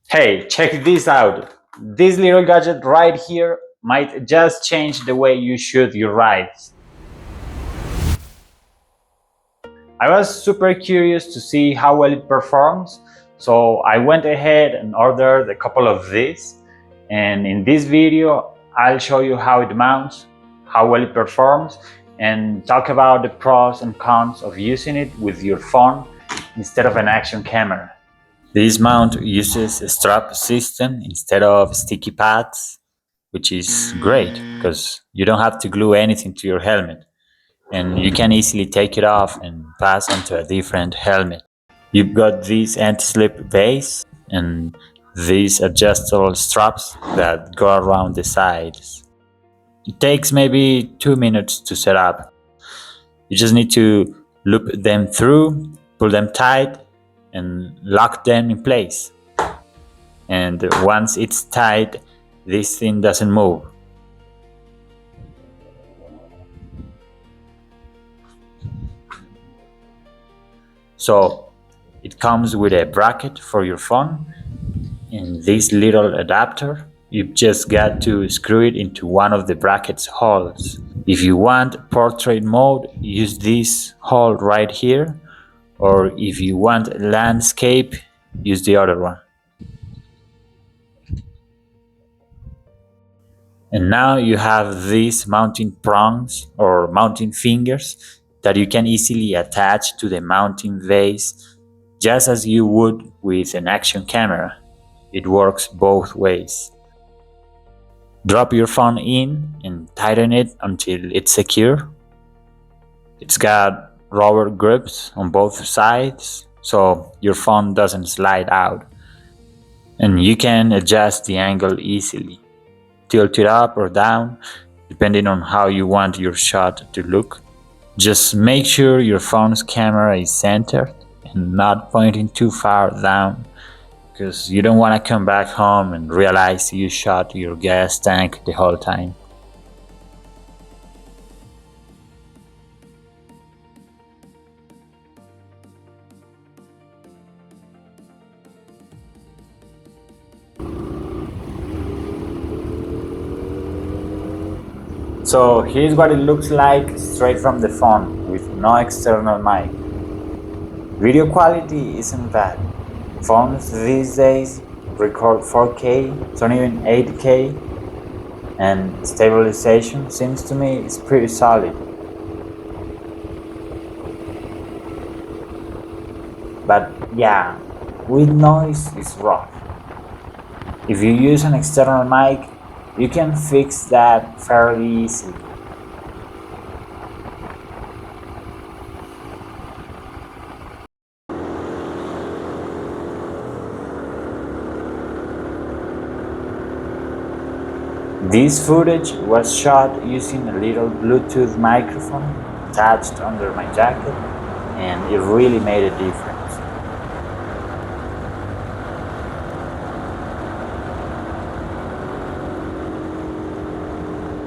Hey, check this out. This little gadget right here might just change the way you shoot your rides. I was super curious to see how well it performs, so I went ahead and ordered a couple of these. And in this video, I'll show you how it mounts, how well it performs, and talk about the pros and cons of using it with your phone instead of an action camera. This mount uses a strap system instead of sticky pads, which is great because you don't have to glue anything to your helmet and you can easily take it off and pass onto a different helmet. You've got this anti-slip base and these adjustable straps that go around the sides. It takes maybe 2 minutes to set up. You just need to loop them through, pull them tight, and lock them in place. And once it's tight, this thing doesn't move. So it comes with a bracket for your phone and this little adapter. You've just got to screw it into one of the bracket's holes. If you want portrait mode, use this hole right here, or if you want landscape, use the other one. And now you have these mounting prongs or mounting fingers that you can easily attach to the mounting vase just as you would with an action camera. It works both ways. Drop your phone in and tighten it until it's secure. It's got rubber grips on both sides so your phone doesn't slide out. And you can adjust the angle easily. Tilt it up or down depending on how you want your shot to look. Just make sure your phone's camera is centered and not pointing too far down, because you don't want to come back home and realize you shot your gas tank the whole time. So here's what it looks like straight from the phone with no external mic. Video quality isn't bad. Phones these days record 4K, some even 8K, and stabilization seems to me is pretty solid. But yeah, with noise is rough. If you use an external mic, you can fix that fairly easily. This footage was shot using a little Bluetooth microphone attached under my jacket, and it really made a difference.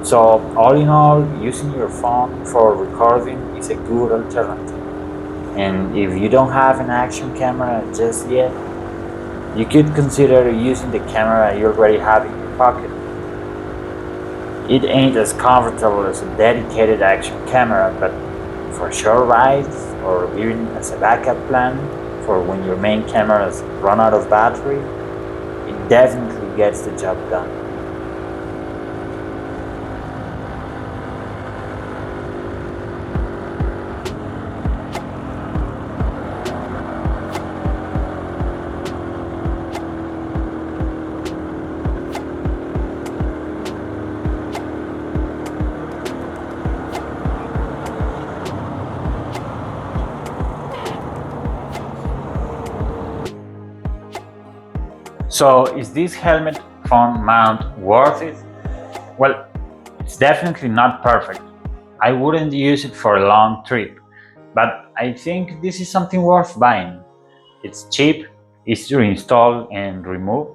So all in all, using your phone for recording is a good alternative. And if you don't have an action camera just yet, you could consider using the camera you already have in your pocket. It ain't as comfortable as a dedicated action camera, but for short rides or even as a backup plan for when your main cameras run out of battery, it definitely gets the job done. So is this helmet phone mount worth it? Well, it's definitely not perfect. I wouldn't use it for a long trip, but I think this is something worth buying. It's cheap, easy to install and remove,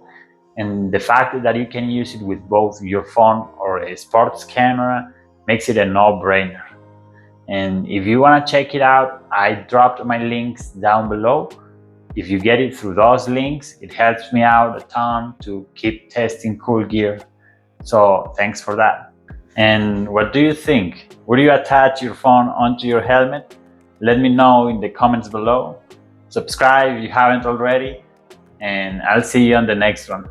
and the fact that you can use it with both your phone or a sports camera makes it a no-brainer. And if you want to check it out, I dropped my links down below. If you get it through those links, it helps me out a ton to keep testing cool gear. So thanks for that. And what do you think? Would you attach your phone onto your helmet? Let me know in the comments below. Subscribe if you haven't already, and I'll see you on the next one.